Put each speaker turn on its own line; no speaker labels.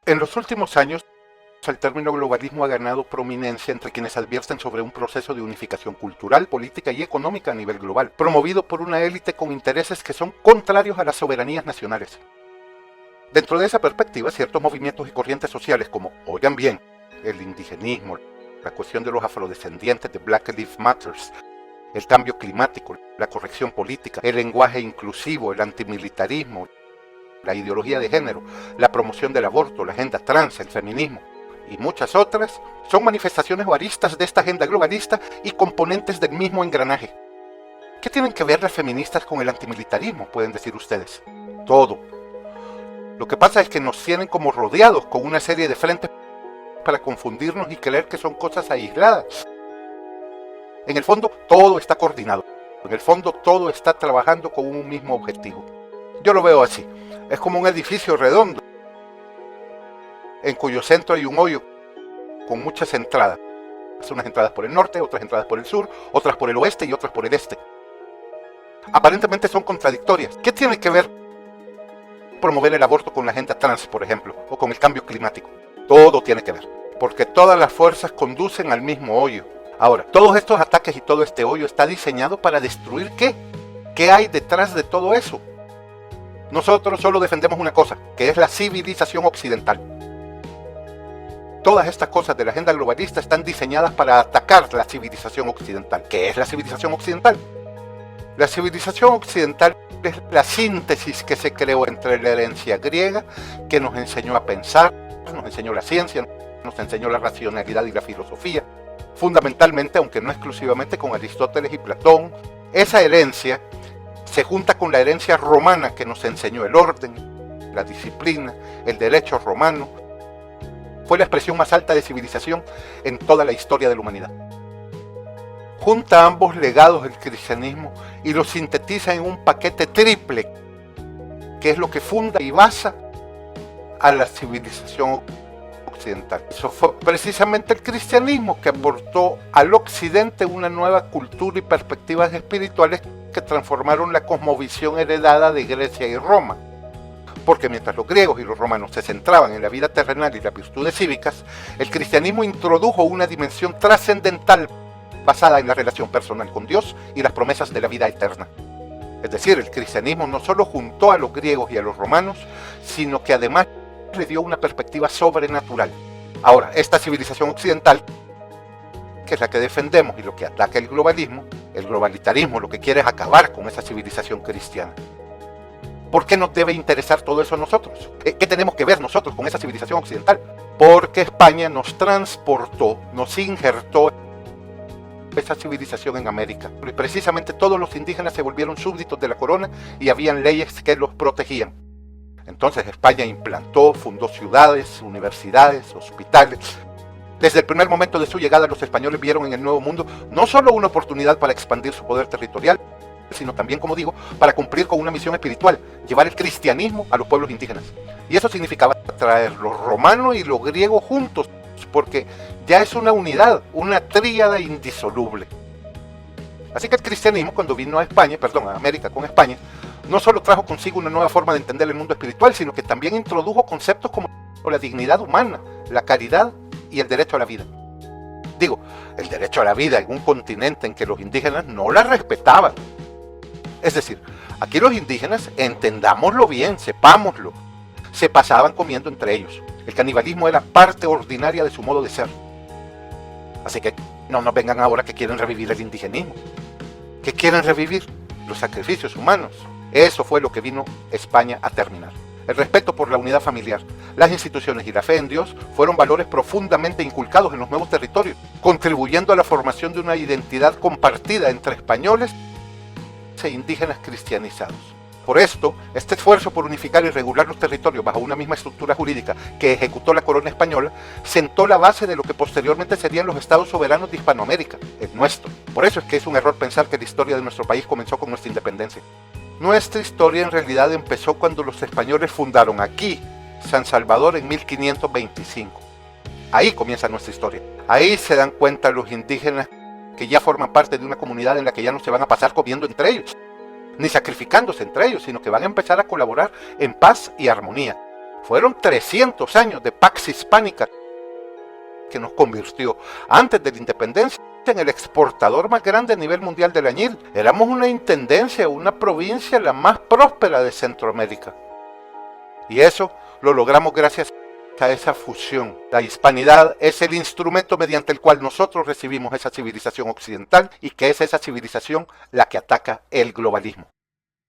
En los últimos años, el término globalismo ha ganado prominencia entre quienes advierten sobre un proceso de unificación cultural, política y económica a nivel global, promovido por una élite con intereses que son contrarios a las soberanías nacionales. Dentro de esa perspectiva, ciertos movimientos y corrientes sociales como, oigan bien, el indigenismo, la cuestión de los afrodescendientes de Black Lives Matter, el cambio climático, la corrección política, el lenguaje inclusivo, el antimilitarismo, la ideología de género, la promoción del aborto, la agenda trans, el feminismo y muchas otras, son manifestaciones o aristas de esta agenda globalista y componentes del mismo engranaje. ¿Qué tienen que ver las feministas con el antimilitarismo, pueden decir ustedes? Todo. Lo que pasa es que nos tienen como rodeados con una serie de frentes para confundirnos y creer que son cosas aisladas. En el fondo, todo está coordinado. En el fondo, todo está trabajando con un mismo objetivo. Yo lo veo así. Es como un edificio redondo, en cuyo centro hay un hoyo con muchas entradas. Unas entradas por el norte, otras entradas por el sur, otras por el oeste y otras por el este. Aparentemente son contradictorias. ¿Qué tiene que ver promover el aborto con la agenda trans, por ejemplo, o con el cambio climático? Todo tiene que ver, porque todas las fuerzas conducen al mismo hoyo. Ahora, todos estos ataques y todo este hoyo está diseñado para destruir ¿qué? ¿Qué hay detrás de todo eso? Nosotros solo defendemos una cosa, que es la civilización occidental. Todas estas cosas de la agenda globalista están diseñadas para atacar la civilización occidental. ¿Qué es la civilización occidental? La civilización occidental es la síntesis que se creó entre la herencia griega, que nos enseñó a pensar, nos enseñó la ciencia, nos enseñó la racionalidad y la filosofía, fundamentalmente, aunque no exclusivamente, con Aristóteles y Platón. Esa herencia se junta con la herencia romana que nos enseñó el orden, la disciplina, el derecho romano. Fue la expresión más alta de civilización en toda la historia de la humanidad. Junta ambos legados del cristianismo y los sintetiza en un paquete triple, que es lo que funda y basa a la civilización occidental. Eso fue precisamente el cristianismo que aportó al occidente una nueva cultura y perspectivas espirituales que transformaron la cosmovisión heredada de Grecia y Roma. Porque mientras los griegos y los romanos se centraban en la vida terrenal y las virtudes cívicas, el cristianismo introdujo una dimensión trascendental basada en la relación personal con Dios y las promesas de la vida eterna. Es decir, el cristianismo no solo juntó a los griegos y a los romanos, sino que además le dio una perspectiva sobrenatural. Ahora, esta civilización occidental, que es la que defendemos y lo que ataca el globalitarismo lo que quiere es acabar con esa civilización cristiana. ¿Por qué nos debe interesar todo eso a nosotros? ¿Qué tenemos que ver nosotros con esa civilización occidental? Porque España nos transportó, nos injertó esa civilización en América. Y precisamente todos los indígenas se volvieron súbditos de la corona y habían leyes que los protegían. Entonces España implantó, fundó ciudades, universidades, hospitales. Desde el primer momento de su llegada, los españoles vieron en el Nuevo Mundo no solo una oportunidad para expandir su poder territorial, sino también, como digo, para cumplir con una misión espiritual, llevar el cristianismo a los pueblos indígenas. Y eso significaba traer lo romano y lo griego juntos, porque ya es una unidad, una tríada indisoluble. Así que el cristianismo, cuando vino a América con España, no solo trajo consigo una nueva forma de entender el mundo espiritual, sino que también introdujo conceptos como la dignidad humana, la caridad y el derecho a la vida. Digo, el derecho a la vida en un continente en que los indígenas no la respetaban. Es decir, aquí los indígenas, entendámoslo bien, sepámoslo, se pasaban comiendo entre ellos. El canibalismo era parte ordinaria de su modo de ser. Así que no nos vengan ahora que quieren revivir el indigenismo. ¿Qué quieren revivir? Los sacrificios humanos. Eso fue lo que vino España a terminar. El respeto por la unidad familiar, las instituciones y la fe en Dios fueron valores profundamente inculcados en los nuevos territorios, contribuyendo a la formación de una identidad compartida entre españoles e indígenas cristianizados. Por esto, este esfuerzo por unificar y regular los territorios bajo una misma estructura jurídica que ejecutó la corona española, sentó la base de lo que posteriormente serían los estados soberanos de Hispanoamérica, el nuestro. Por eso es que es un error pensar que la historia de nuestro país comenzó con nuestra independencia. Nuestra historia en realidad empezó cuando los españoles fundaron aquí, San Salvador, en 1525. Ahí comienza nuestra historia. Ahí se dan cuenta los indígenas que ya forman parte de una comunidad en la que ya no se van a pasar comiendo entre ellos, ni sacrificándose entre ellos, sino que van a empezar a colaborar en paz y armonía. Fueron 300 años de Pax Hispánica que nos convirtió, antes de la independencia, en el exportador más grande a nivel mundial del añil. Éramos una intendencia, una provincia la más próspera de Centroamérica. Y eso lo logramos gracias a esa fusión. La hispanidad es el instrumento mediante el cual nosotros recibimos esa civilización occidental, y que es esa civilización la que ataca el globalismo.